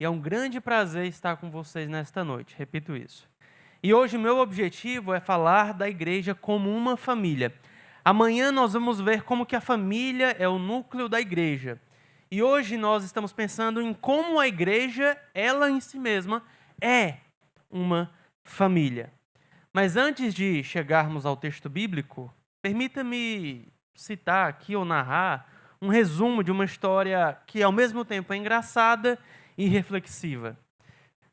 E é um grande prazer estar com vocês nesta noite, repito isso. E hoje o meu objetivo é falar da igreja como uma família. Amanhã nós vamos ver como que a família é o núcleo da igreja. E hoje nós estamos pensando em como a igreja, ela em si mesma, é uma família. Mas antes de chegarmos ao texto bíblico, permita-me citar aqui ou narrar um resumo de uma história que ao mesmo tempo é engraçada e reflexiva.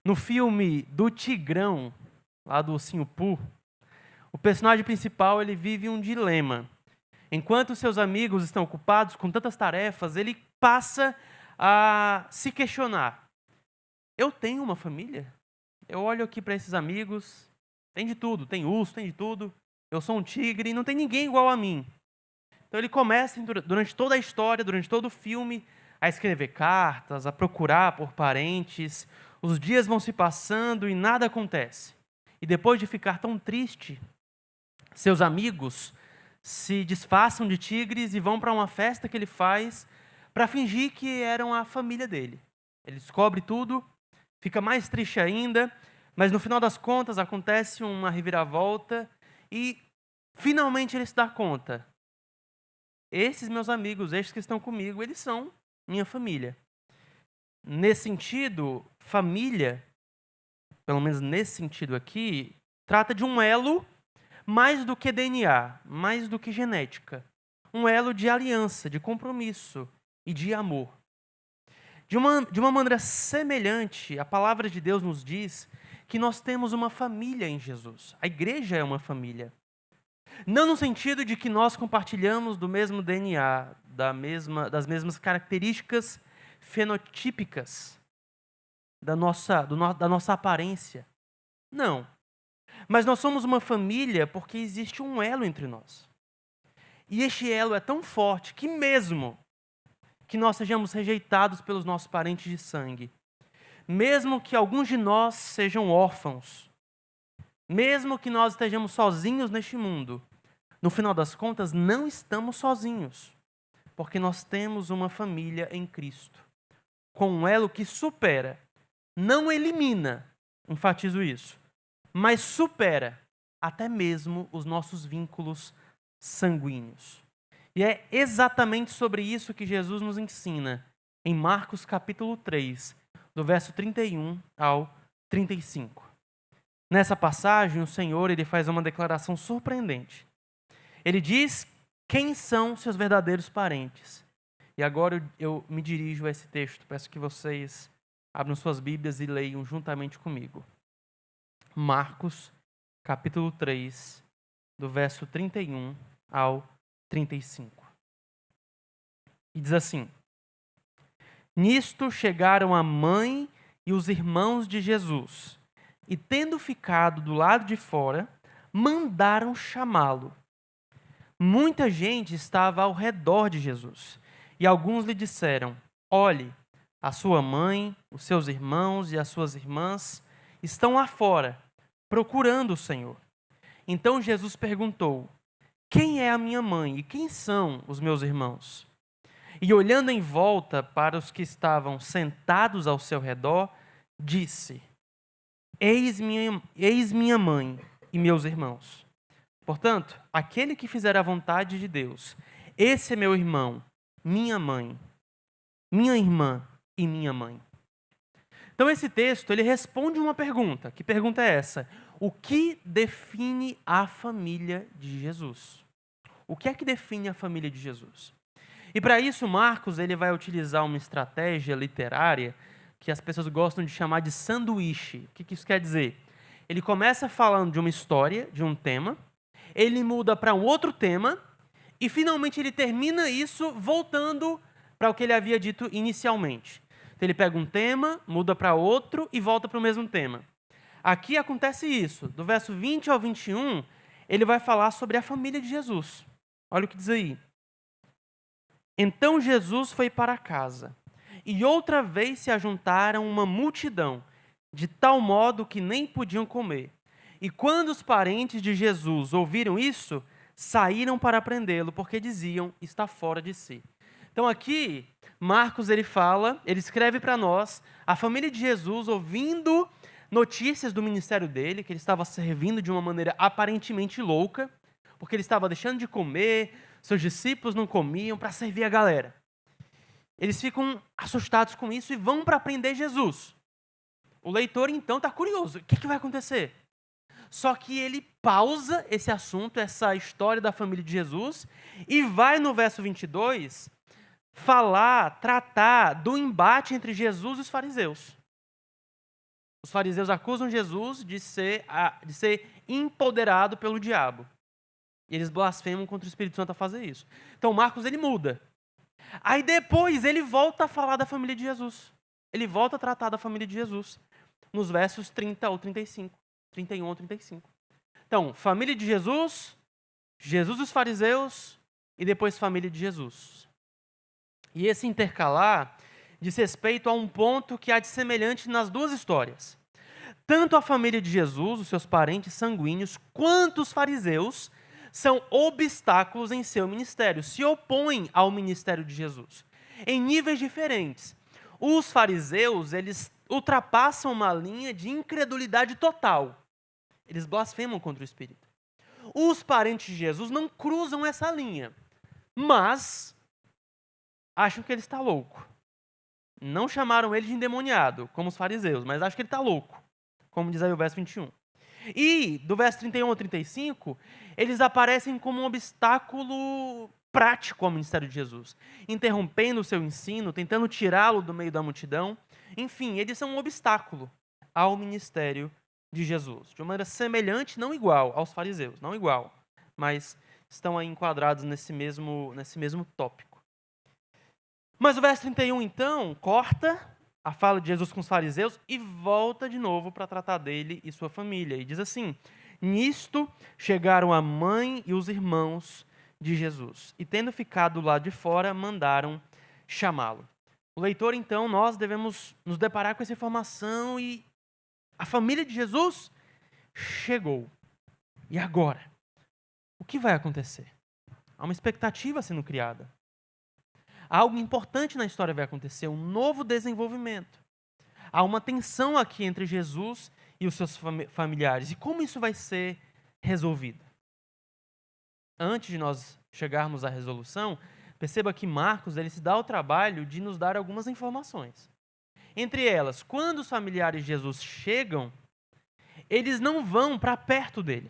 No filme do Tigrão, lá do Ursinho Pooh, o personagem principal ele vive um dilema. Enquanto seus amigos estão ocupados com tantas tarefas, ele passa a se questionar: eu tenho uma família? Eu olho aqui para esses amigos, tem de tudo, tem urso, tem de tudo. Eu sou um tigre e não tem ninguém igual a mim. Então ele começa, durante toda a história, durante todo o filme, a escrever cartas, a procurar por parentes. Os dias vão se passando e nada acontece. E depois de ficar tão triste, seus amigos se disfarçam de tigres e vão para uma festa que ele faz para fingir que eram a família dele. Ele descobre tudo, fica mais triste ainda, mas no final das contas acontece uma reviravolta e finalmente ele se dá conta: esses meus amigos, estes que estão comigo, eles são minha família. Nesse sentido, família, pelo menos nesse sentido aqui, trata de um elo mais do que DNA, mais do que genética. Um elo de aliança, de compromisso e de amor. De uma maneira semelhante, a palavra de Deus nos diz que nós temos uma família em Jesus. A igreja é uma família. Não no sentido de que nós compartilhamos do mesmo DNA, das mesmas características fenotípicas da nossa aparência. Não. Mas nós somos uma família porque existe um elo entre nós. E este elo é tão forte que mesmo que nós sejamos rejeitados pelos nossos parentes de sangue, mesmo que alguns de nós sejam órfãos, mesmo que nós estejamos sozinhos neste mundo, no final das contas não estamos sozinhos, porque nós temos uma família em Cristo, com um elo que supera, não elimina, enfatizo isso, mas supera até mesmo os nossos vínculos sanguíneos. E é exatamente sobre isso que Jesus nos ensina em Marcos capítulo 3, do verso 31 ao 35. Nessa passagem, o Senhor ele faz uma declaração surpreendente. Ele diz quem são seus verdadeiros parentes. E agora eu me dirijo a esse texto. Peço que vocês abram suas Bíblias e leiam juntamente comigo. Marcos, capítulo 3, do verso 31 ao 35. E diz assim: Nisto chegaram a mãe e os irmãos de Jesus, e tendo ficado do lado de fora, mandaram chamá-lo. Muita gente estava ao redor de Jesus, e alguns lhe disseram: olhe, a sua mãe, os seus irmãos e as suas irmãs estão lá fora, procurando o Senhor. Então Jesus perguntou: quem é a minha mãe e quem são os meus irmãos? E olhando em volta para os que estavam sentados ao seu redor, disse: eis minha mãe e meus irmãos. Portanto, aquele que fizer a vontade de Deus, esse é meu irmão, minha mãe, minha irmã e minha mãe. Então esse texto, ele responde uma pergunta. Que pergunta é essa? O que define a família de Jesus? O que é que define a família de Jesus? E para isso, Marcos ele vai utilizar uma estratégia literária que as pessoas gostam de chamar de sanduíche. O que isso quer dizer? Ele começa falando de uma história, de um tema, ele muda para um outro tema, e finalmente ele termina isso voltando para o que ele havia dito inicialmente. Então ele pega um tema, muda para outro e volta para o mesmo tema. Aqui acontece isso. Do verso 20 ao 21, ele vai falar sobre a família de Jesus. Olha o que diz aí. Então Jesus foi para casa, e outra vez se ajuntaram uma multidão, de tal modo que nem podiam comer. E quando os parentes de Jesus ouviram isso, saíram para prendê-lo, porque diziam: está fora de si. Então aqui, Marcos ele escreve para nós, a família de Jesus ouvindo notícias do ministério dele, que ele estava servindo de uma maneira aparentemente louca, porque ele estava deixando de comer, seus discípulos não comiam para servir a galera. Eles ficam assustados com isso e vão para prender Jesus. O leitor então está curioso, o que vai acontecer? Só que ele pausa esse assunto, essa história da família de Jesus, e vai no verso 22 tratar do embate entre Jesus e os fariseus. Os fariseus acusam Jesus de ser empoderado pelo diabo. E eles blasfemam contra o Espírito Santo a fazer isso. Então Marcos ele muda. Aí depois ele volta a falar da família de Jesus. Ele volta a tratar da família de Jesus. Nos versos 30 ou 35. 31 ou 35. Então, família de Jesus, Jesus e os fariseus, e depois família de Jesus. E esse intercalar diz respeito a um ponto que há de semelhante nas duas histórias. Tanto a família de Jesus, os seus parentes sanguíneos, quanto os fariseus são obstáculos em seu ministério, se opõem ao ministério de Jesus, em níveis diferentes. Os fariseus, eles ultrapassam uma linha de incredulidade total. Eles blasfemam contra o Espírito. Os parentes de Jesus não cruzam essa linha, mas acham que ele está louco. Não chamaram ele de endemoniado, como os fariseus, mas acham que ele está louco, como diz aí o verso 21. E, do verso 31 ao 35, eles aparecem como um obstáculo prático ao ministério de Jesus, interrompendo o seu ensino, tentando tirá-lo do meio da multidão. Enfim, eles são um obstáculo ao ministério de Jesus, de uma maneira semelhante, não igual aos fariseus, não igual, mas estão aí enquadrados nesse mesmo tópico. Mas o verso 31, então, corta a fala de Jesus com os fariseus e volta de novo para tratar dele e sua família. E diz assim: nisto chegaram a mãe e os irmãos de Jesus, e tendo ficado do lado de fora, mandaram chamá-lo. O leitor, então, nós devemos nos deparar com essa informação e a família de Jesus chegou. E agora? O que vai acontecer? Há uma expectativa sendo criada. Algo importante na história vai acontecer, um novo desenvolvimento. Há uma tensão aqui entre Jesus e os seus familiares. E como isso vai ser resolvido? Antes de nós chegarmos à resolução, perceba que Marcos ele se dá o trabalho de nos dar algumas informações. Entre elas, quando os familiares de Jesus chegam, eles não vão para perto dele.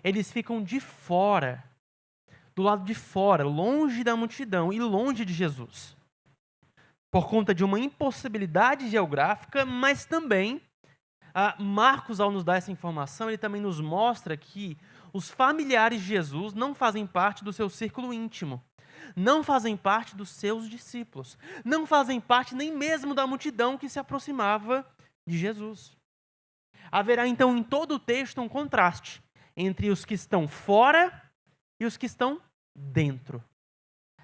Eles ficam de fora, do lado de fora, longe da multidão e longe de Jesus. Por conta de uma impossibilidade geográfica, mas também, Marcos, ao nos dar essa informação, ele também nos mostra que os familiares de Jesus não fazem parte do seu círculo íntimo, não fazem parte dos seus discípulos, não fazem parte nem mesmo da multidão que se aproximava de Jesus. Haverá então em todo o texto um contraste entre os que estão fora e os que estão dentro.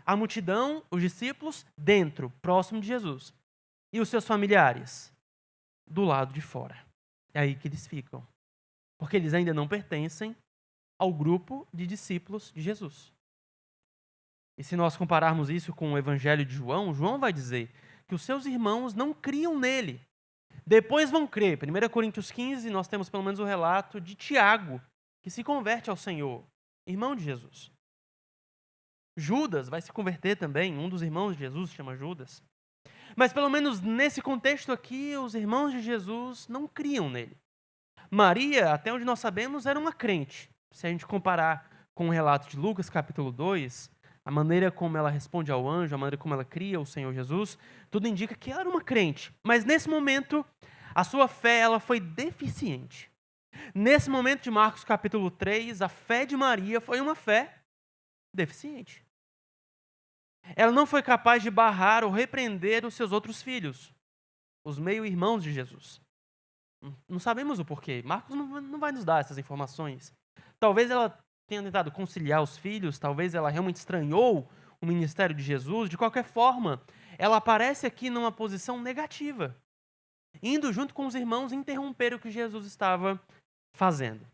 A multidão, os discípulos, dentro, próximo de Jesus. E os seus familiares, do lado de fora. É aí que eles ficam. Porque eles ainda não pertencem ao grupo de discípulos de Jesus. E se nós compararmos isso com o Evangelho de João, João vai dizer que os seus irmãos não criam nele. Depois vão crer. 1 Coríntios 15, nós temos pelo menos o relato de Tiago, que se converte ao Senhor, irmão de Jesus. Judas vai se converter também, um dos irmãos de Jesus se chama Judas. Mas pelo menos nesse contexto aqui, os irmãos de Jesus não criam nele. Maria, até onde nós sabemos, era uma crente. Se a gente comparar com o relato de Lucas, capítulo 2, a maneira como ela responde ao anjo, a maneira como ela cria o Senhor Jesus, tudo indica que ela era uma crente. Mas nesse momento, a sua fé ela foi deficiente. Nesse momento de Marcos capítulo 3, a fé de Maria foi uma fé deficiente. Ela não foi capaz de barrar ou repreender os seus outros filhos, os meio-irmãos de Jesus. Não sabemos o porquê. Marcos não vai nos dar essas informações. Talvez ela tenha tentado conciliar os filhos, talvez ela realmente estranhou o ministério de Jesus. De qualquer forma, ela aparece aqui numa posição negativa, indo junto com os irmãos interromper o que Jesus estava fazendo.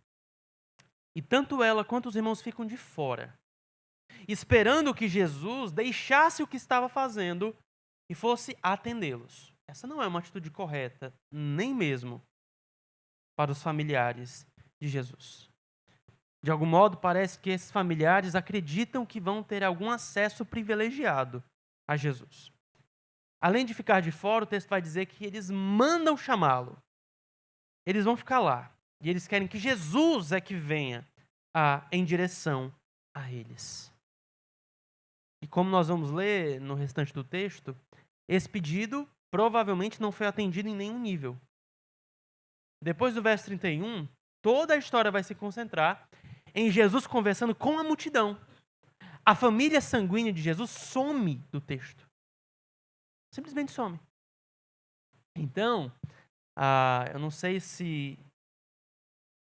E tanto ela quanto os irmãos ficam de fora, esperando que Jesus deixasse o que estava fazendo e fosse atendê-los. Essa não é uma atitude correta, nem mesmo para os familiares de Jesus. De algum modo, parece que esses familiares acreditam que vão ter algum acesso privilegiado a Jesus. Além de ficar de fora, o texto vai dizer que eles mandam chamá-lo. Eles vão ficar lá. E eles querem que Jesus é que venha em direção a eles. E como nós vamos ler no restante do texto, esse pedido provavelmente não foi atendido em nenhum nível. Depois do verso 31, toda a história vai se concentrar em Jesus conversando com a multidão. A família sanguínea de Jesus some do texto. Simplesmente some. Então, eu não sei se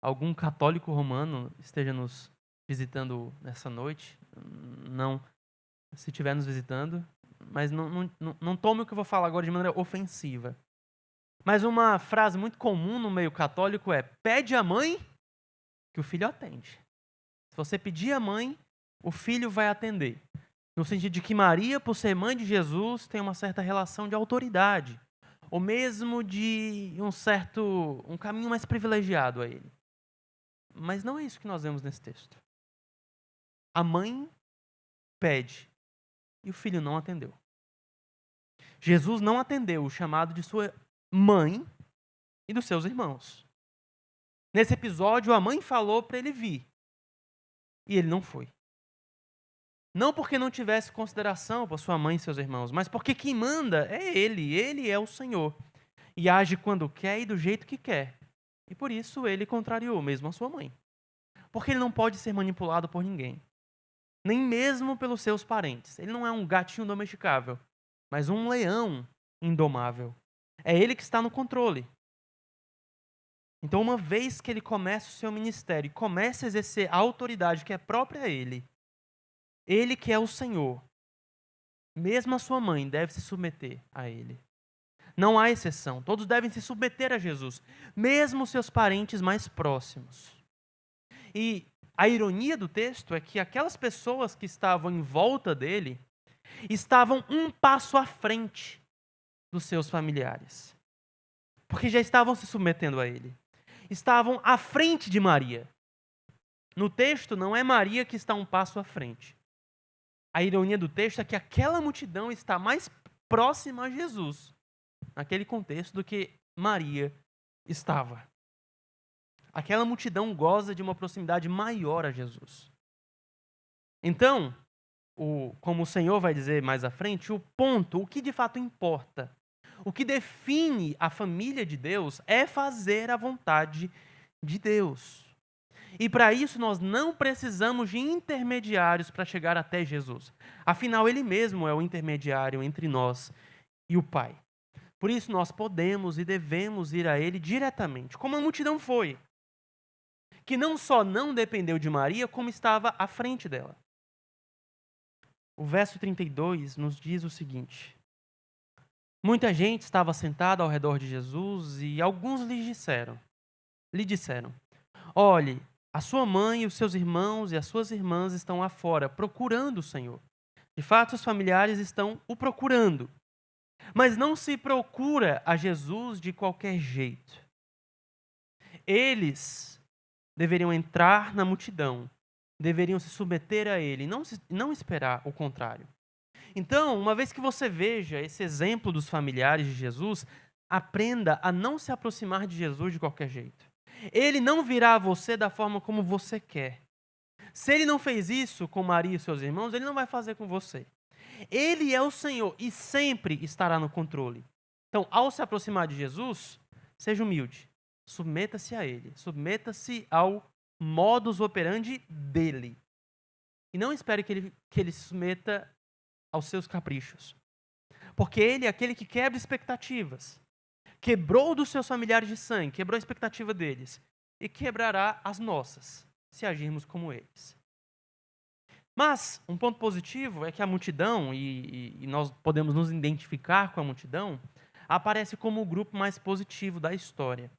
algum católico romano esteja nos visitando nessa noite. Não, se estiver nos visitando. Mas não tome o que eu vou falar agora de maneira ofensiva. Mas uma frase muito comum no meio católico é: pede à mãe que o filho atende. Se você pedir à mãe, o filho vai atender. No sentido de que Maria, por ser mãe de Jesus, tem uma certa relação de autoridade. Ou mesmo de um caminho mais privilegiado a ele. Mas não é isso que nós vemos nesse texto. A mãe pede e o filho não atendeu. Jesus não atendeu o chamado de sua mãe e dos seus irmãos. Nesse episódio, a mãe falou para ele vir. E ele não foi. Não porque não tivesse consideração por sua mãe e seus irmãos, mas porque quem manda é ele. Ele é o Senhor. E age quando quer e do jeito que quer. E por isso ele contrariou mesmo a sua mãe. Porque ele não pode ser manipulado por ninguém. Nem mesmo pelos seus parentes. Ele não é um gatinho domesticável, mas um leão indomável. É ele que está no controle. Então, uma vez que ele começa o seu ministério e começa a exercer a autoridade que é própria a ele que é o Senhor, mesmo a sua mãe deve se submeter a ele. Não há exceção. Todos devem se submeter a Jesus, mesmo seus parentes mais próximos. E a ironia do texto é que aquelas pessoas que estavam em volta dele estavam um passo à frente dos seus familiares. Porque já estavam se submetendo a ele. Estavam à frente de Maria. No texto, não é Maria que está um passo à frente. A ironia do texto é que aquela multidão está mais próxima a Jesus, naquele contexto, do que Maria estava. Aquela multidão goza de uma proximidade maior a Jesus. Então, como o Senhor vai dizer mais à frente, o que de fato importa, o que define a família de Deus é fazer a vontade de Deus. E para isso nós não precisamos de intermediários para chegar até Jesus. Afinal, Ele mesmo é o intermediário entre nós e o Pai. Por isso nós podemos e devemos ir a Ele diretamente, como a multidão foi. Que não só não dependeu de Maria, como estava à frente dela. O verso 32 nos diz o seguinte: muita gente estava sentada ao redor de Jesus e alguns lhe disseram: olhe, a sua mãe e os seus irmãos e as suas irmãs estão lá fora, procurando o Senhor. De fato, os familiares estão o procurando. Mas não se procura a Jesus de qualquer jeito. Eles deveriam entrar na multidão, deveriam se submeter a Ele, não esperar o contrário. Então, uma vez que você veja esse exemplo dos familiares de Jesus, aprenda a não se aproximar de Jesus de qualquer jeito. Ele não virá a você da forma como você quer. Se ele não fez isso com Maria e seus irmãos, ele não vai fazer com você. Ele é o Senhor e sempre estará no controle. Então, ao se aproximar de Jesus, seja humilde. Submeta-se a Ele. Submeta-se ao modus operandi dele. E não espere que ele se submeta aos seus caprichos. Porque ele é aquele que quebra expectativas. Quebrou dos seus familiares de sangue, quebrou a expectativa deles. E quebrará as nossas, se agirmos como eles. Mas, um ponto positivo é que a multidão, e nós podemos nos identificar com a multidão, aparece como o grupo mais positivo da história.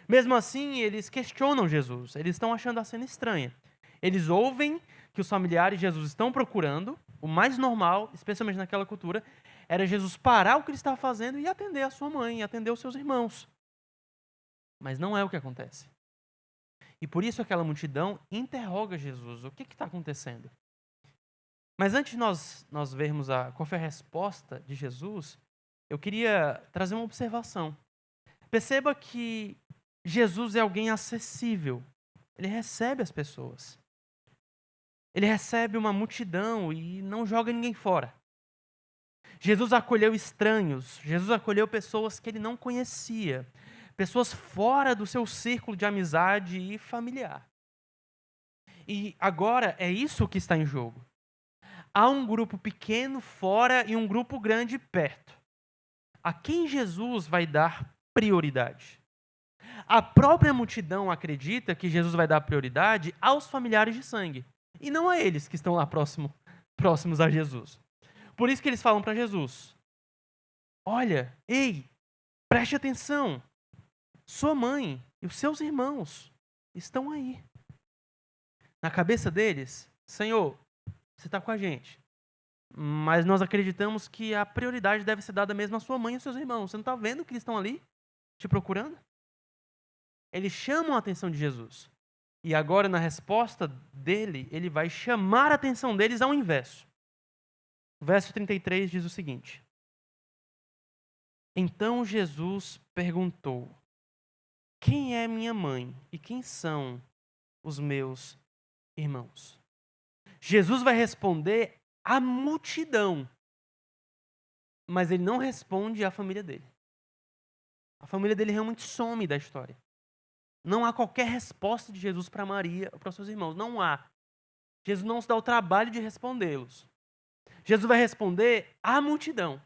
Mesmo assim, eles questionam Jesus, eles estão achando a cena estranha. Eles ouvem que os familiares de Jesus estão procurando, o mais normal, especialmente naquela cultura, era Jesus parar o que ele estava fazendo e atender a sua mãe, atender os seus irmãos. Mas não é o que acontece. E por isso aquela multidão interroga Jesus. O que está acontecendo? Mas antes de nós vermos qual foi a resposta de Jesus, eu queria trazer uma observação. Perceba que Jesus é alguém acessível. Ele recebe as pessoas. Ele recebe uma multidão e não joga ninguém fora. Jesus acolheu estranhos. Jesus acolheu pessoas que ele não conhecia. Pessoas fora do seu círculo de amizade e familiar. E agora é isso que está em jogo. Há um grupo pequeno fora e um grupo grande perto. A quem Jesus vai dar prioridade? A própria multidão acredita que Jesus vai dar prioridade aos familiares de sangue. E não a eles que estão lá próximos a Jesus. Por isso que eles falam para Jesus: olha, ei, preste atenção. Sua mãe e os seus irmãos estão aí. Na cabeça deles, Senhor, você está com a gente. Mas nós acreditamos que a prioridade deve ser dada mesmo à sua mãe e aos seus irmãos. Você não está vendo que eles estão ali te procurando? Eles chamam a atenção de Jesus. E agora, na resposta dele, ele vai chamar a atenção deles ao inverso. O verso 33 diz o seguinte: então Jesus perguntou: quem é minha mãe e quem são os meus irmãos? Jesus vai responder à multidão, mas ele não responde à família dele. A família dele realmente some da história. Não há qualquer resposta de Jesus para Maria ou para os seus irmãos. Não há. Jesus não se dá o trabalho de respondê-los. Jesus vai responder à multidão.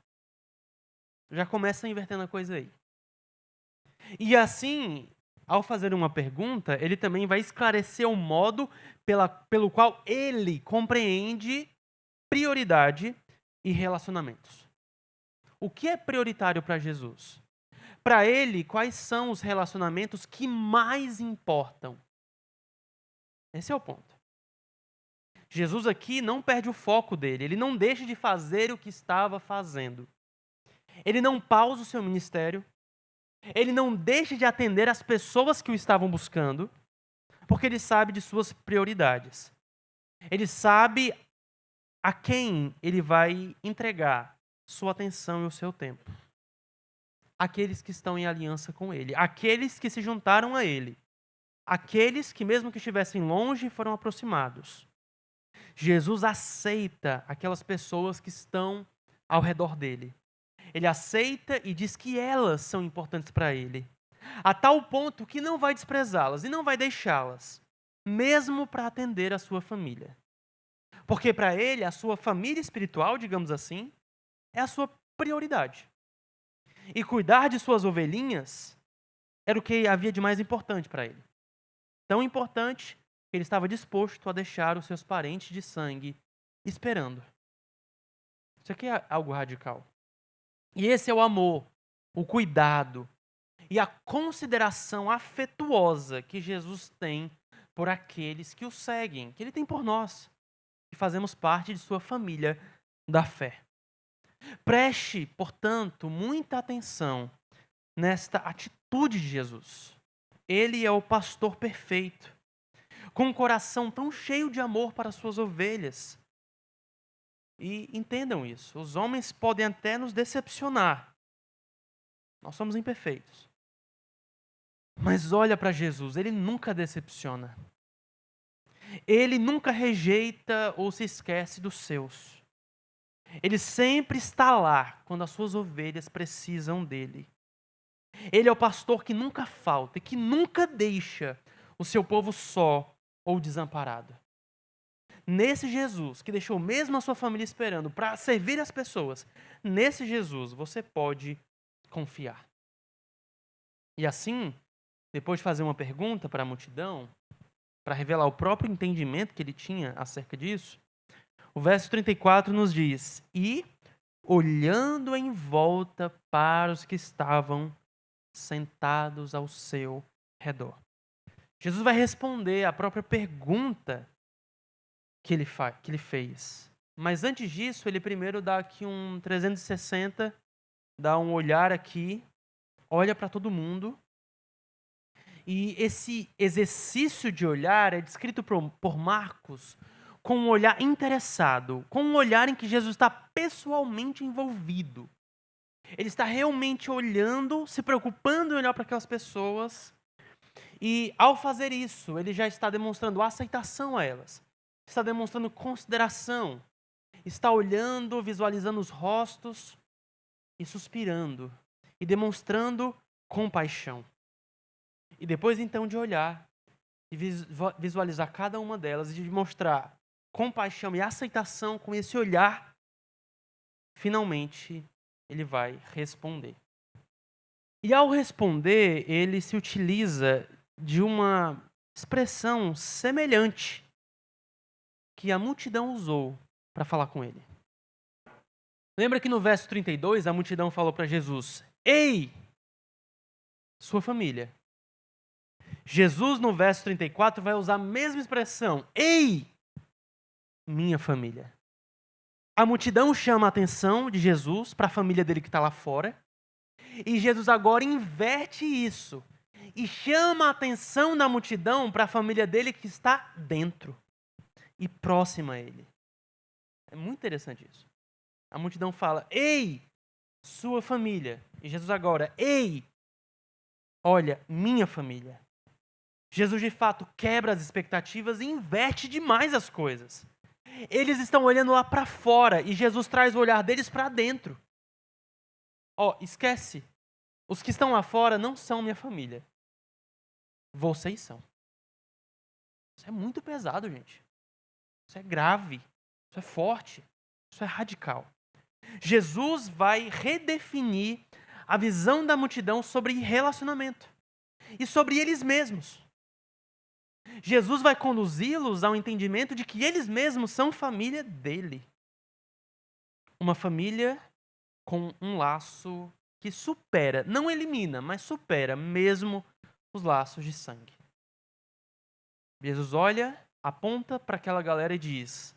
Já começa invertendo a coisa aí. E assim, ao fazer uma pergunta, ele também vai esclarecer o modo pelo qual ele compreende prioridade e relacionamentos. O que é prioritário para Jesus? Para ele, quais são os relacionamentos que mais importam? Esse é o ponto. Jesus aqui não perde o foco dele, ele não deixa de fazer o que estava fazendo. Ele não pausa o seu ministério, ele não deixa de atender as pessoas que o estavam buscando, porque ele sabe de suas prioridades. Ele sabe a quem ele vai entregar sua atenção e o seu tempo. Aqueles que estão em aliança com ele, aqueles que se juntaram a ele, aqueles que mesmo que estivessem longe foram aproximados. Jesus aceita aquelas pessoas que estão ao redor dele. Ele aceita e diz que elas são importantes para ele, a tal ponto que não vai desprezá-las e não vai deixá-las, mesmo para atender a sua família. Porque para ele, a sua família espiritual, digamos assim, é a sua prioridade. E cuidar de suas ovelhinhas era o que havia de mais importante para ele. Tão importante que ele estava disposto a deixar os seus parentes de sangue esperando. Isso aqui é algo radical. E esse é o amor, o cuidado e a consideração afetuosa que Jesus tem por aqueles que o seguem, que ele tem por nós, que fazemos parte de sua família da fé. Preste, portanto, muita atenção nesta atitude de Jesus. Ele é o pastor perfeito, com um coração tão cheio de amor para suas ovelhas. E entendam isso, os homens podem até nos decepcionar. Nós somos imperfeitos. Mas olha para Jesus, ele nunca decepciona. Ele nunca rejeita ou se esquece dos seus. Ele sempre está lá quando as suas ovelhas precisam dele. Ele é o pastor que nunca falta e que nunca deixa o seu povo só ou desamparado. Nesse Jesus, que deixou mesmo a sua família esperando para servir as pessoas, nesse Jesus você pode confiar. E assim, depois de fazer uma pergunta para a multidão, para revelar o próprio entendimento que ele tinha acerca disso, o verso 34 nos diz: e olhando em volta para os que estavam sentados ao seu redor. Jesus vai responder à própria pergunta que ele fez. Mas antes disso, ele primeiro dá aqui um 360, dá um olhar aqui, olha para todo mundo. E esse exercício de olhar é descrito por Marcos com um olhar interessado, com um olhar em que Jesus está pessoalmente envolvido. Ele está realmente olhando, se preocupando em olhar para aquelas pessoas. E ao fazer isso, ele já está demonstrando aceitação a elas. Está demonstrando consideração. Está olhando, visualizando os rostos e suspirando. E demonstrando compaixão. E depois então de olhar e visualizar cada uma delas e de mostrar compaixão e aceitação com esse olhar, finalmente ele vai responder. E ao responder, ele se utiliza de uma expressão semelhante que a multidão usou para falar com ele. Lembra que no verso 32 a multidão falou para Jesus: "Ei, sua família." Jesus, no verso 34, vai usar a mesma expressão: "Ei, minha família." A multidão chama a atenção de Jesus para a família dele que está lá fora. E Jesus agora inverte isso e chama a atenção da multidão para a família dele que está dentro e próxima a ele. É muito interessante isso. A multidão fala: "Ei, sua família." E Jesus agora: "Ei, olha, minha família." Jesus, de fato, quebra as expectativas e inverte demais as coisas. Eles estão olhando lá para fora e Jesus traz o olhar deles para dentro. Esquece. Os que estão lá fora não são minha família. Vocês são. Isso é muito pesado, gente. Isso é grave. Isso é forte. Isso é radical. Jesus vai redefinir a visão da multidão sobre relacionamento e sobre eles mesmos. Jesus vai conduzi-los ao entendimento de que eles mesmos são família dele. Uma família com um laço que supera, não elimina, mas supera mesmo os laços de sangue. Jesus olha, aponta para aquela galera e diz: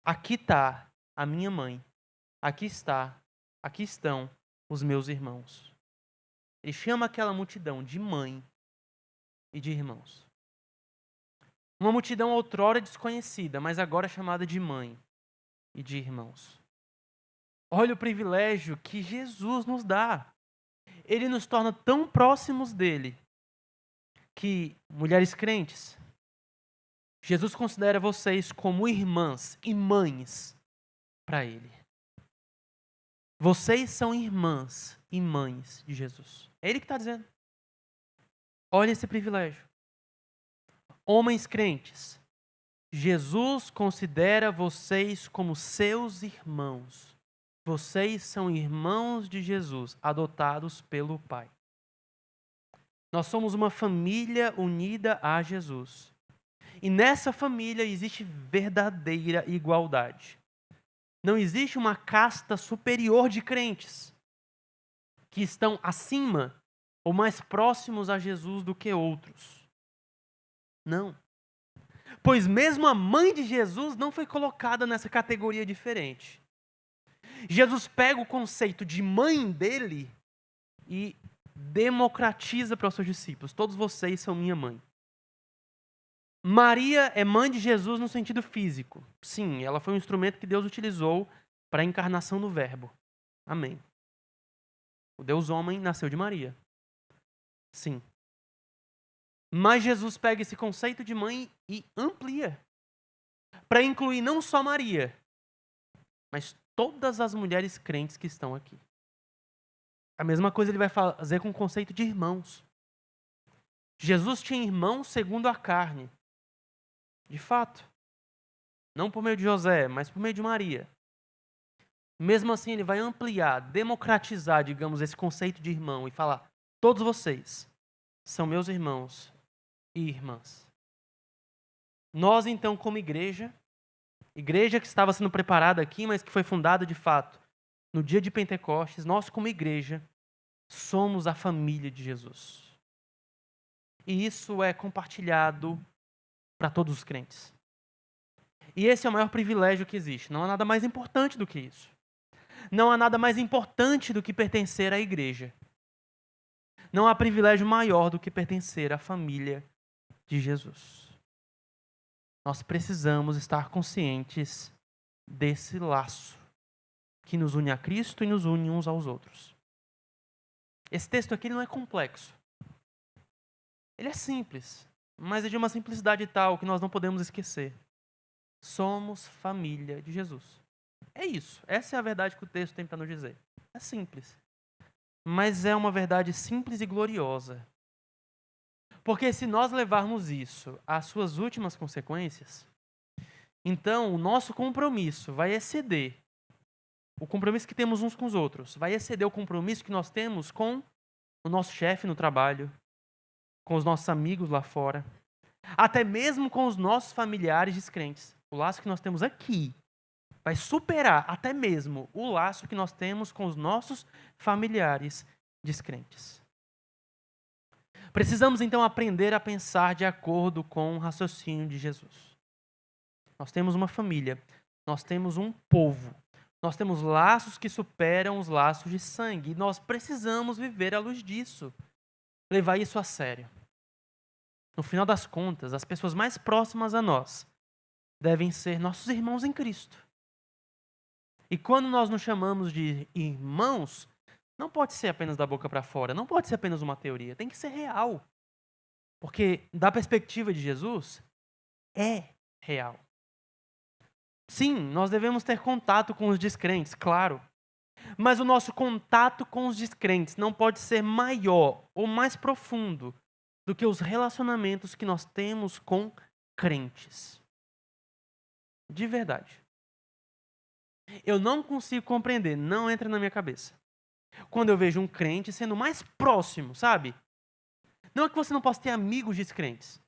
"Aqui está a minha mãe. Aqui estão os meus irmãos." Ele chama aquela multidão de mãe e de irmãos. Uma multidão outrora desconhecida, mas agora chamada de mãe e de irmãos. Olha o privilégio que Jesus nos dá. Ele nos torna tão próximos dele que, mulheres crentes, Jesus considera vocês como irmãs e mães para ele. Vocês são irmãs e mães de Jesus. É ele que está dizendo. Olha esse privilégio. Homens crentes, Jesus considera vocês como seus irmãos. Vocês são irmãos de Jesus, adotados pelo Pai. Nós somos uma família unida a Jesus. E nessa família existe verdadeira igualdade. Não existe uma casta superior de crentes que estão acima ou mais próximos a Jesus do que outros. Não. Pois mesmo a mãe de Jesus não foi colocada nessa categoria diferente. Jesus pega o conceito de mãe dele e democratiza para os seus discípulos. Todos vocês são minha mãe. Maria é mãe de Jesus no sentido físico. Sim, ela foi um instrumento que Deus utilizou para a encarnação do Verbo. Amém. O Deus homem nasceu de Maria. Sim. Mas Jesus pega esse conceito de mãe e amplia para incluir não só Maria, mas todas as mulheres crentes que estão aqui. A mesma coisa ele vai fazer com o conceito de irmãos. Jesus tinha irmãos segundo a carne. De fato. Não por meio de José, mas por meio de Maria. Mesmo assim, ele vai ampliar, democratizar, digamos, esse conceito de irmão e falar: todos vocês são meus irmãos e irmãs. Nós, então, como igreja que estava sendo preparada aqui, mas que foi fundada de fato no dia de Pentecostes, nós, como igreja, somos a família de Jesus. E isso é compartilhado para todos os crentes. E esse é o maior privilégio que existe. Não há nada mais importante do que isso. Não há nada mais importante do que pertencer à igreja. Não há privilégio maior do que pertencer à família de Jesus. Nós precisamos estar conscientes desse laço que nos une a Cristo e nos une uns aos outros. Esse texto aqui não é complexo. Ele é simples, mas é de uma simplicidade tal que nós não podemos esquecer. Somos família de Jesus. É isso. Essa é a verdade que o texto tem para nos dizer. É simples. Mas é uma verdade simples e gloriosa. Porque se nós levarmos isso às suas últimas consequências, então o nosso compromisso vai exceder o compromisso que temos uns com os outros, vai exceder o compromisso que nós temos com o nosso chefe no trabalho, com os nossos amigos lá fora, até mesmo com os nossos familiares descrentes. O laço que nós temos aqui vai superar até mesmo o laço que nós temos com os nossos familiares descrentes. Precisamos então aprender a pensar de acordo com o raciocínio de Jesus. Nós temos uma família, nós temos um povo, nós temos laços que superam os laços de sangue e nós precisamos viver à luz disso, levar isso a sério. No final das contas, as pessoas mais próximas a nós devem ser nossos irmãos em Cristo. E quando nós nos chamamos de irmãos, não pode ser apenas da boca para fora, não pode ser apenas uma teoria, tem que ser real. Porque, da perspectiva de Jesus, é real. Sim, nós devemos ter contato com os descrentes, claro. Mas o nosso contato com os descrentes não pode ser maior ou mais profundo do que os relacionamentos que nós temos com crentes. De verdade. Eu não consigo compreender, não entra na minha cabeça. Quando eu vejo um crente sendo mais próximo, sabe? Não é que você não possa ter amigos descrentes.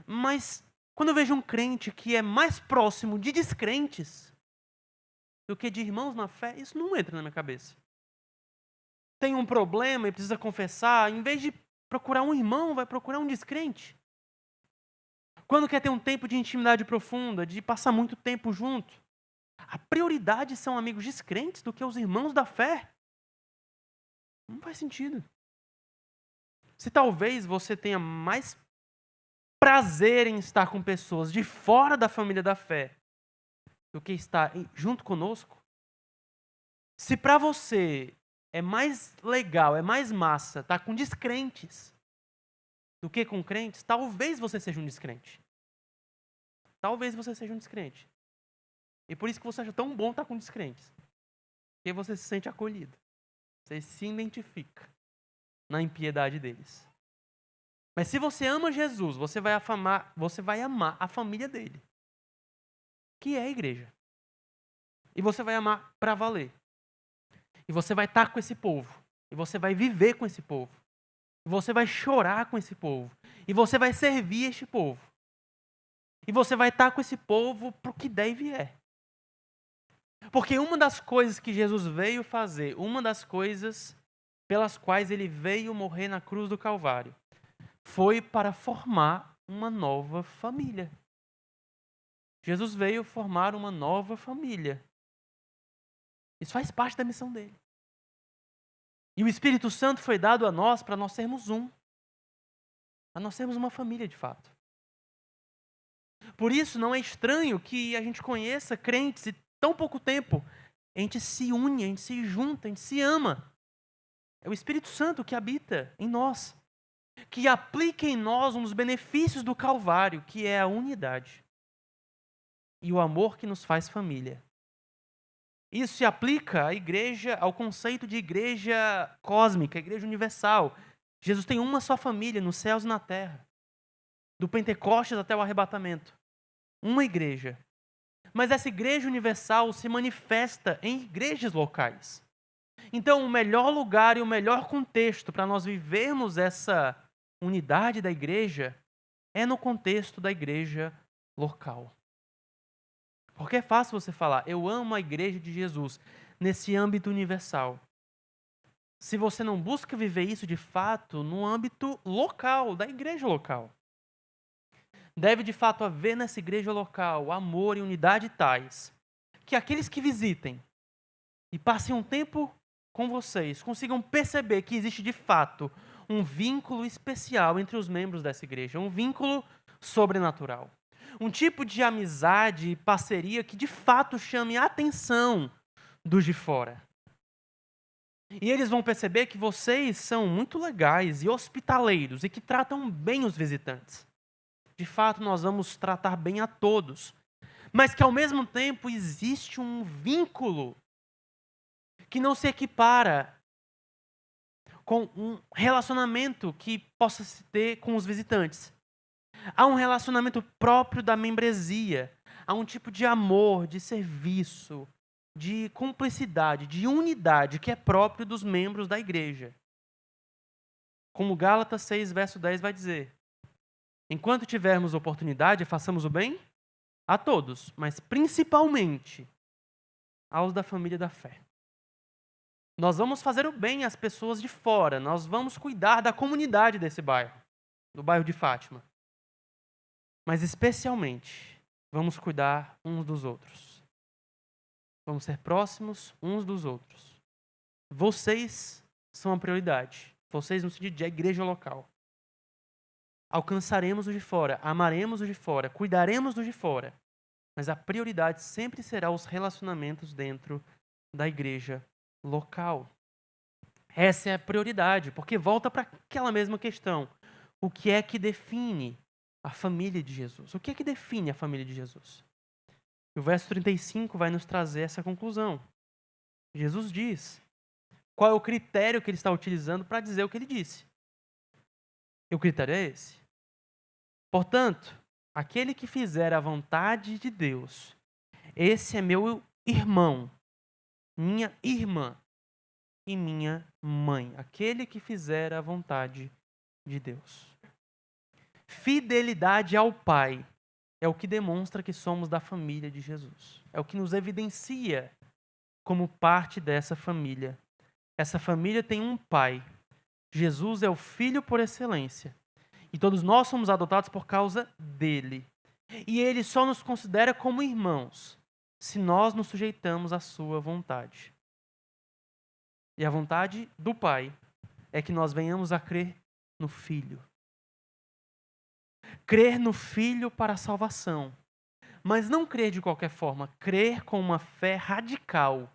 Mas quando eu vejo um crente que é mais próximo de descrentes do que de irmãos na fé, isso não entra na minha cabeça. Tem um problema e precisa confessar, em vez de procurar um irmão, vai procurar um descrente. Quando quer ter um tempo de intimidade profunda, de passar muito tempo junto, a prioridade são amigos descrentes do que os irmãos da fé. Não faz sentido. Se talvez você tenha mais prazer em estar com pessoas de fora da família da fé do que estar junto conosco, se para você é mais legal, é mais massa estar com descrentes do que com crentes, talvez você seja um descrente. Talvez você seja um descrente. E por isso que você acha tão bom estar com descrentes. Porque você se sente acolhido. Você se identifica na impiedade deles. Mas se você ama Jesus, você vai amar a família dele, que é a igreja. E você vai amar para valer. E você vai estar com esse povo. E você vai viver com esse povo. E você vai chorar com esse povo. E você vai servir este povo. E você vai estar com esse povo para o que der e vier. Porque uma das coisas que Jesus veio fazer, uma das coisas pelas quais ele veio morrer na cruz do Calvário, foi para formar uma nova família. Jesus veio formar uma nova família. Isso faz parte da missão dele. E o Espírito Santo foi dado a nós para nós sermos um. Para nós sermos uma família de fato. Por isso não é estranho que a gente conheça crentes e tão pouco tempo a gente se une, a gente se junta, a gente se ama. É o Espírito Santo que habita em nós, que aplica em nós um dos benefícios do Calvário, que é a unidade e o amor que nos faz família. Isso se aplica à igreja, ao conceito de igreja cósmica, igreja universal. Jesus tem uma só família nos céus e na terra, do Pentecostes até o arrebatamento. Uma igreja. Mas essa igreja universal se manifesta em igrejas locais. Então, o melhor lugar e o melhor contexto para nós vivermos essa unidade da igreja é no contexto da igreja local. Porque é fácil você falar, eu amo a igreja de Jesus, nesse âmbito universal. Se você não busca viver isso de fato no âmbito local, da igreja local. Deve de fato haver nessa igreja local amor e unidade tais que aqueles que visitem e passem um tempo com vocês consigam perceber que existe de fato um vínculo especial entre os membros dessa igreja, um vínculo sobrenatural. Um tipo de amizade e parceria que de fato chame a atenção dos de fora. E eles vão perceber que vocês são muito legais e hospitaleiros e que tratam bem os visitantes. De fato, nós vamos tratar bem a todos. Mas que ao mesmo tempo existe um vínculo que não se equipara com um relacionamento que possa se ter com os visitantes. Há um relacionamento próprio da membresia. Há um tipo de amor, de serviço, de cumplicidade, de unidade que é próprio dos membros da igreja. Como Gálatas 6, verso 10 vai dizer: enquanto tivermos oportunidade, façamos o bem a todos, mas principalmente aos da família da fé. Nós vamos fazer o bem às pessoas de fora, nós vamos cuidar da comunidade desse bairro, do bairro de Fátima. Mas especialmente, vamos cuidar uns dos outros. Vamos ser próximos uns dos outros. Vocês são a prioridade. Vocês no sentido de igreja local. Alcançaremos os de fora, amaremos os de fora, cuidaremos dos de fora. Mas a prioridade sempre será os relacionamentos dentro da igreja local. Essa é a prioridade, porque volta para aquela mesma questão. O que é que define a família de Jesus? O que é que define a família de Jesus? E o verso 35 vai nos trazer essa conclusão. Jesus diz qual é o critério que ele está utilizando para dizer o que ele disse. E o critério é esse. Portanto, aquele que fizer a vontade de Deus, esse é meu irmão, minha irmã e minha mãe. Aquele que fizer a vontade de Deus. Fidelidade ao Pai é o que demonstra que somos da família de Jesus. É o que nos evidencia como parte dessa família. Essa família tem um Pai. Jesus é o Filho por excelência. E todos nós somos adotados por causa dele. E ele só nos considera como irmãos se nós nos sujeitamos à sua vontade. E a vontade do Pai é que nós venhamos a crer no Filho. Crer no Filho para a salvação. Mas não crer de qualquer forma, crer com uma fé radical,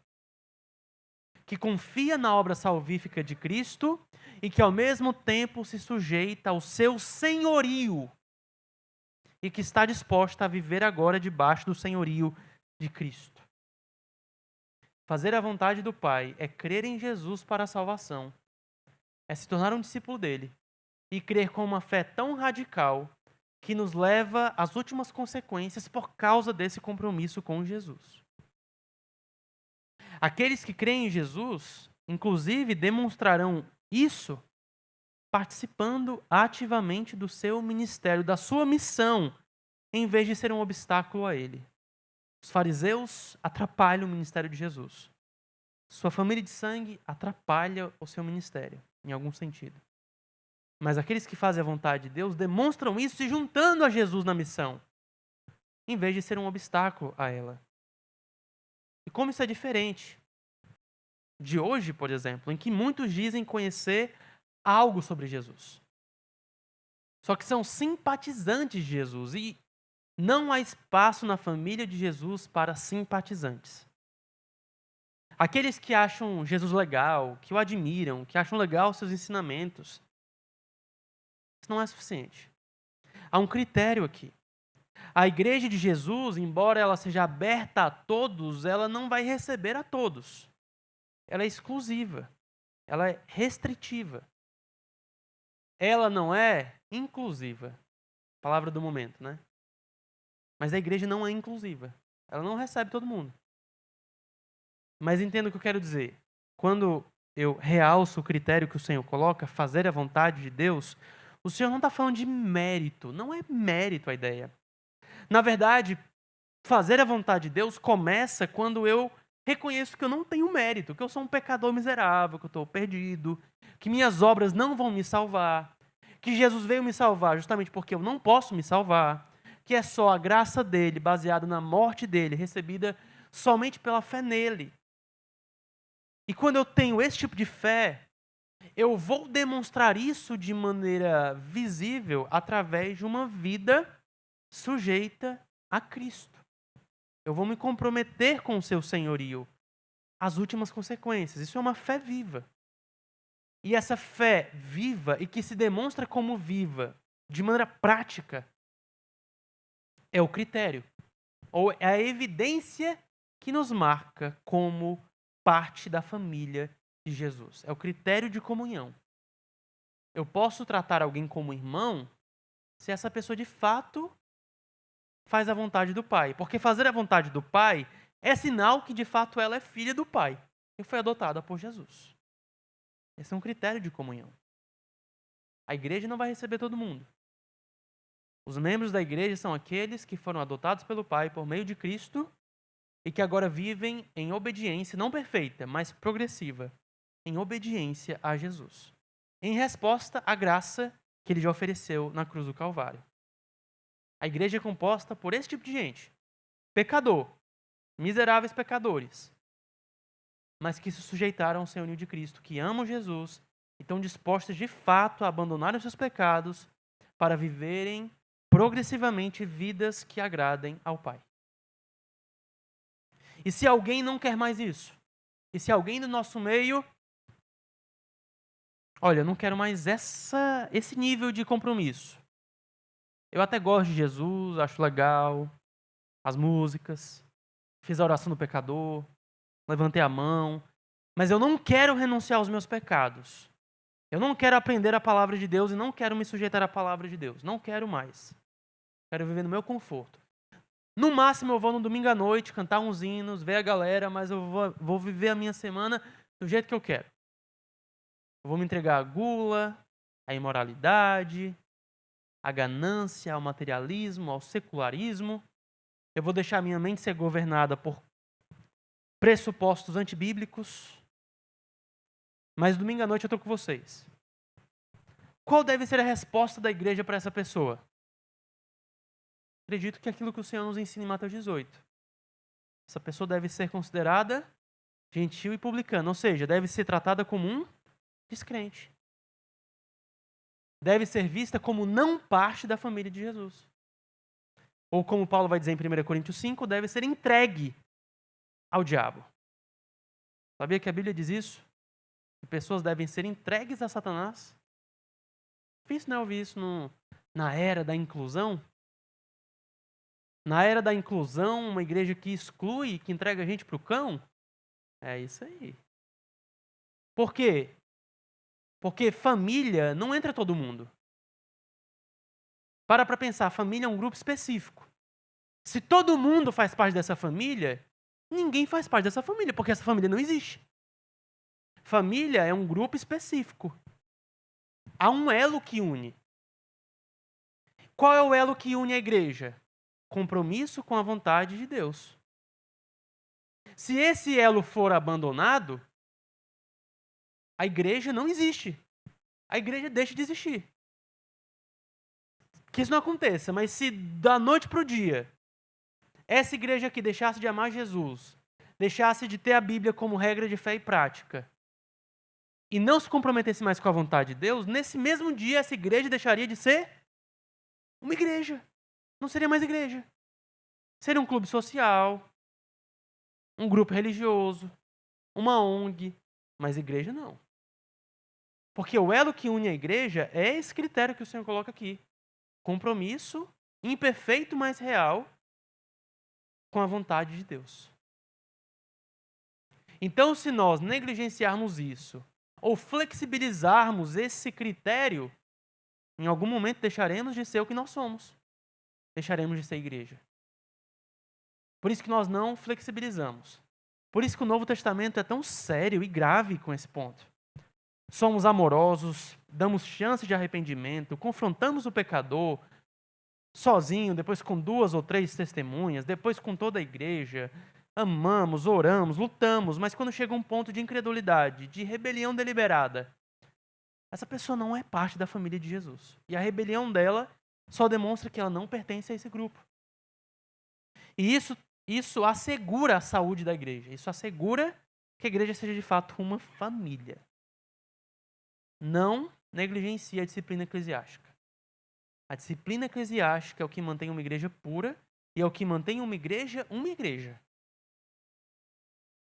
que confia na obra salvífica de Cristo e que ao mesmo tempo se sujeita ao seu senhorio e que está disposta a viver agora debaixo do senhorio de Cristo. Fazer a vontade do Pai é crer em Jesus para a salvação, é se tornar um discípulo dele e crer com uma fé tão radical que nos leva às últimas consequências por causa desse compromisso com Jesus. Aqueles que creem em Jesus, inclusive, demonstrarão isso participando ativamente do seu ministério, da sua missão, em vez de ser um obstáculo a ele. Os fariseus atrapalham o ministério de Jesus. Sua família de sangue atrapalha o seu ministério, em algum sentido. Mas aqueles que fazem a vontade de Deus demonstram isso se juntando a Jesus na missão, em vez de ser um obstáculo a ela. E como isso é diferente de hoje, por exemplo, em que muitos dizem conhecer algo sobre Jesus. Só que são simpatizantes de Jesus e não há espaço na família de Jesus para simpatizantes. Aqueles que acham Jesus legal, que o admiram, que acham legal os seus ensinamentos, isso não é suficiente. Há um critério aqui. A igreja de Jesus, embora ela seja aberta a todos, ela não vai receber a todos. Ela é exclusiva. Ela é restritiva. Ela não é inclusiva. Palavra do momento, né? Mas a igreja não é inclusiva. Ela não recebe todo mundo. Mas entenda o que eu quero dizer. Quando eu realço o critério que o Senhor coloca, fazer a vontade de Deus, o Senhor não está falando de mérito. Não é mérito a ideia. Na verdade, fazer a vontade de Deus começa quando eu reconheço que eu não tenho mérito, que eu sou um pecador miserável, que eu estou perdido, que minhas obras não vão me salvar, que Jesus veio me salvar justamente porque eu não posso me salvar, que é só a graça dele, baseada na morte dele, recebida somente pela fé nele. E quando eu tenho esse tipo de fé, eu vou demonstrar isso de maneira visível através de uma vida sujeita a Cristo. Eu vou me comprometer com o seu senhorio, as últimas consequências. Isso é uma fé viva. E essa fé viva e que se demonstra como viva de maneira prática é o critério, ou é a evidência que nos marca como parte da família de Jesus. É o critério de comunhão. Eu posso tratar alguém como irmão se essa pessoa de fato faz a vontade do Pai. Porque fazer a vontade do Pai é sinal que de fato ela é filha do Pai e foi adotada por Jesus. Esse é um critério de comunhão. A igreja não vai receber todo mundo. Os membros da igreja são aqueles que foram adotados pelo Pai por meio de Cristo e que agora vivem em obediência, não perfeita, mas progressiva, em obediência a Jesus, em resposta à graça que ele já ofereceu na cruz do Calvário. A igreja é composta por esse tipo de gente, pecador, miseráveis pecadores, mas que se sujeitaram ao senhorio de Cristo, que amam Jesus e estão dispostos de fato a abandonar os seus pecados para viverem progressivamente vidas que agradem ao Pai. E se alguém não quer mais isso? E se alguém do nosso meio, olha, eu não quero mais esse nível de compromisso. Eu até gosto de Jesus, acho legal as músicas, fiz a oração do pecador, levantei a mão, mas eu não quero renunciar aos meus pecados. Eu não quero aprender a palavra de Deus e não quero me sujeitar à palavra de Deus. Não quero mais. Quero viver no meu conforto. No máximo eu vou no domingo à noite cantar uns hinos, ver a galera, mas eu vou viver a minha semana do jeito que eu quero. Eu vou me entregar à gula, à imoralidade, à ganância, ao materialismo, ao secularismo. Eu vou deixar a minha mente ser governada por pressupostos antibíblicos. Mas domingo à noite eu estou com vocês. Qual deve ser a resposta da igreja para essa pessoa? Acredito que é aquilo que o Senhor nos ensina em Mateus 18. Essa pessoa deve ser considerada gentil e publicana, ou seja, deve ser tratada como um descrente. Deve ser vista como não parte da família de Jesus. Ou como Paulo vai dizer em 1 Coríntios 5, deve ser entregue ao diabo. Sabia que a Bíblia diz isso? Que pessoas devem ser entregues a Satanás? Difícil não ouvir isso na era da inclusão? Na era da inclusão, uma igreja que exclui, que entrega a gente para o cão? É isso aí. Por quê? Porque família não entra todo mundo. Para pensar, família é um grupo específico. Se todo mundo faz parte dessa família, ninguém faz parte dessa família, porque essa família não existe. Família é um grupo específico. Há um elo que une. Qual é o elo que une a igreja? Compromisso com a vontade de Deus. Se esse elo for abandonado, a igreja não existe. A igreja deixa de existir. Que isso não aconteça, mas se da noite para o dia, essa igreja aqui deixasse de amar Jesus, deixasse de ter a Bíblia como regra de fé e prática, e não se comprometesse mais com a vontade de Deus, nesse mesmo dia essa igreja deixaria de ser uma igreja. Não seria mais igreja. Seria um clube social, um grupo religioso, uma ONG, mas igreja não. Porque o elo que une a igreja é esse critério que o Senhor coloca aqui. Compromisso imperfeito, mas real, com a vontade de Deus. Então, se nós negligenciarmos isso, ou flexibilizarmos esse critério, em algum momento deixaremos de ser o que nós somos. Deixaremos de ser igreja. Por isso que nós não flexibilizamos. Por isso que o Novo Testamento é tão sério e grave com esse ponto. Somos amorosos, damos chance de arrependimento, confrontamos o pecador sozinho, depois com 2 ou 3 testemunhas, depois com toda a igreja. Amamos, oramos, lutamos, mas quando chega um ponto de incredulidade, de rebelião deliberada, essa pessoa não é parte da família de Jesus. E a rebelião dela só demonstra que ela não pertence a esse grupo. E isso assegura a saúde da igreja. Isso assegura que a igreja seja de fato uma família. Não negligencie a disciplina eclesiástica. A disciplina eclesiástica é o que mantém uma igreja pura e é o que mantém uma igreja uma igreja.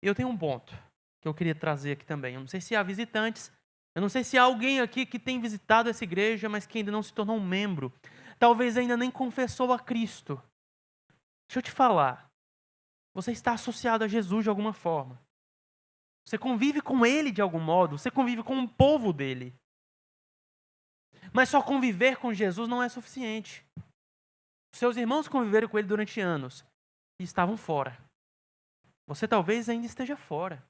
Eu tenho um ponto que eu queria trazer aqui também. Eu não sei se há visitantes, eu não sei se há alguém aqui que tem visitado essa igreja, mas que ainda não se tornou um membro. Talvez ainda nem confessou a Cristo. Deixa eu te falar. Você está associado a Jesus de alguma forma. Você convive com Ele de algum modo. Você convive com o povo dele. Mas só conviver com Jesus não é suficiente. Seus irmãos conviveram com Ele durante anos e estavam fora. Você talvez ainda esteja fora.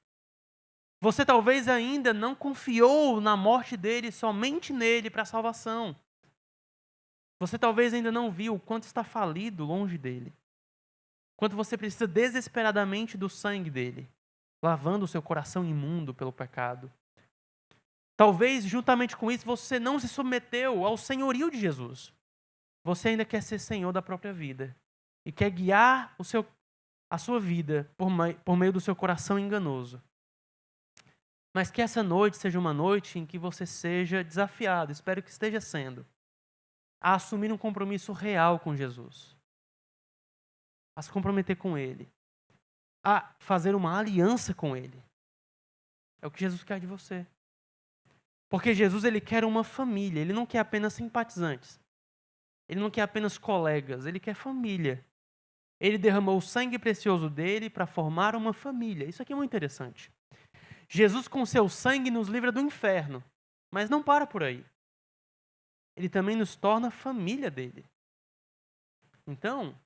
Você talvez ainda não confiou na morte dele, somente nele, para a salvação. Você talvez ainda não viu o quanto está falido longe dele. Quanto você precisa desesperadamente do sangue dele, lavando o seu coração imundo pelo pecado. Talvez, juntamente com isso, você não se submeteu ao senhorio de Jesus. Você ainda quer ser senhor da própria vida. E quer guiar a sua vida por meio do seu coração enganoso. Mas que essa noite seja uma noite em que você seja desafiado, espero que esteja sendo, a assumir um compromisso real com Jesus. A se comprometer com Ele. A fazer uma aliança com Ele. É o que Jesus quer de você. Porque Jesus, Ele quer uma família. Ele não quer apenas simpatizantes. Ele não quer apenas colegas. Ele quer família. Ele derramou o sangue precioso dele para formar uma família. Isso aqui é muito interessante. Jesus, com seu sangue, nos livra do inferno. Mas não para por aí. Ele também nos torna família dele. Então,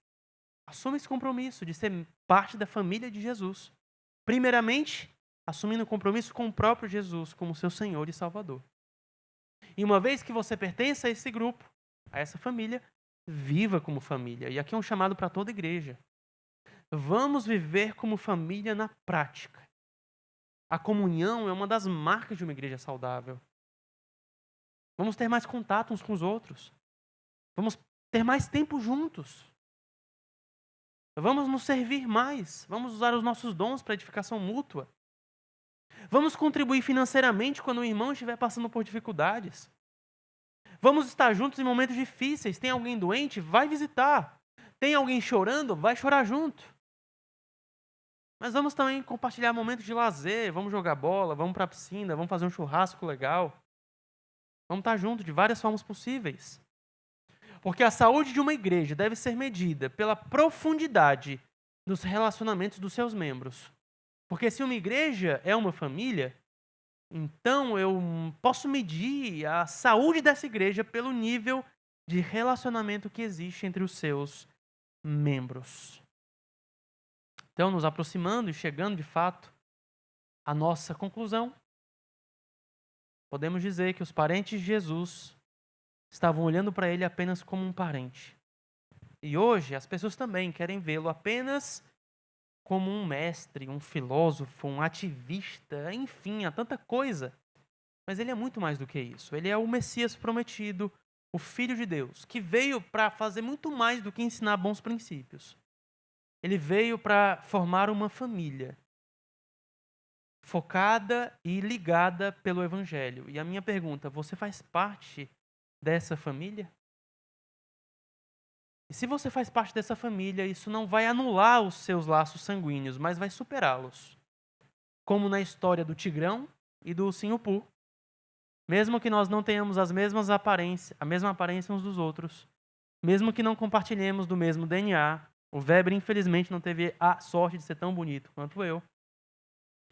assuma esse compromisso de ser parte da família de Jesus. Primeiramente, assumindo o compromisso com o próprio Jesus como seu Senhor e Salvador. E uma vez que você pertence a esse grupo, a essa família, viva como família. E aqui é um chamado para toda a igreja. Vamos viver como família na prática. A comunhão é uma das marcas de uma igreja saudável. Vamos ter mais contato uns com os outros. Vamos ter mais tempo juntos. Vamos nos servir mais. Vamos usar os nossos dons para edificação mútua. Vamos contribuir financeiramente quando o irmão estiver passando por dificuldades. Vamos estar juntos em momentos difíceis. Tem alguém doente? Vai visitar. Tem alguém chorando? Vai chorar junto. Mas vamos também compartilhar momentos de lazer. Vamos jogar bola, vamos para a piscina, vamos fazer um churrasco legal. Vamos estar juntos de várias formas possíveis. Porque a saúde de uma igreja deve ser medida pela profundidade dos relacionamentos dos seus membros. Porque se uma igreja é uma família, então eu posso medir a saúde dessa igreja pelo nível de relacionamento que existe entre os seus membros. Então, nos aproximando e chegando de fato à nossa conclusão, podemos dizer que os parentes de Jesus estavam olhando para ele apenas como um parente. E hoje as pessoas também querem vê-lo apenas como um mestre, um filósofo, um ativista, enfim, há tanta coisa. Mas ele é muito mais do que isso. Ele é o Messias prometido, o Filho de Deus, que veio para fazer muito mais do que ensinar bons princípios. Ele veio para formar uma família focada e ligada pelo Evangelho. E a minha pergunta, você faz parte dessa família? E se você faz parte dessa família, isso não vai anular os seus laços sanguíneos, mas vai superá-los. Como na história do Tigrão e do Sinhupu. Mesmo que nós não tenhamos a mesma aparência uns dos outros, mesmo que não compartilhemos do mesmo DNA, o Weber infelizmente não teve a sorte de ser tão bonito quanto eu.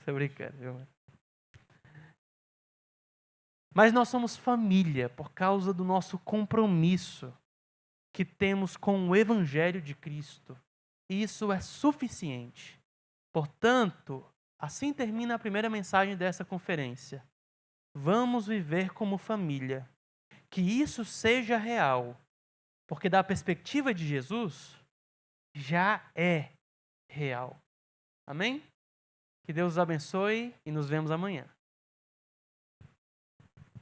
Tô brincando, viu? Mas nós somos família por causa do nosso compromisso que temos com o Evangelho de Cristo. E isso é suficiente. Portanto, assim termina a primeira mensagem dessa conferência. Vamos viver como família. Que isso seja real. Porque da perspectiva de Jesus, já é real. Amém? Que Deus os abençoe e nos vemos amanhã.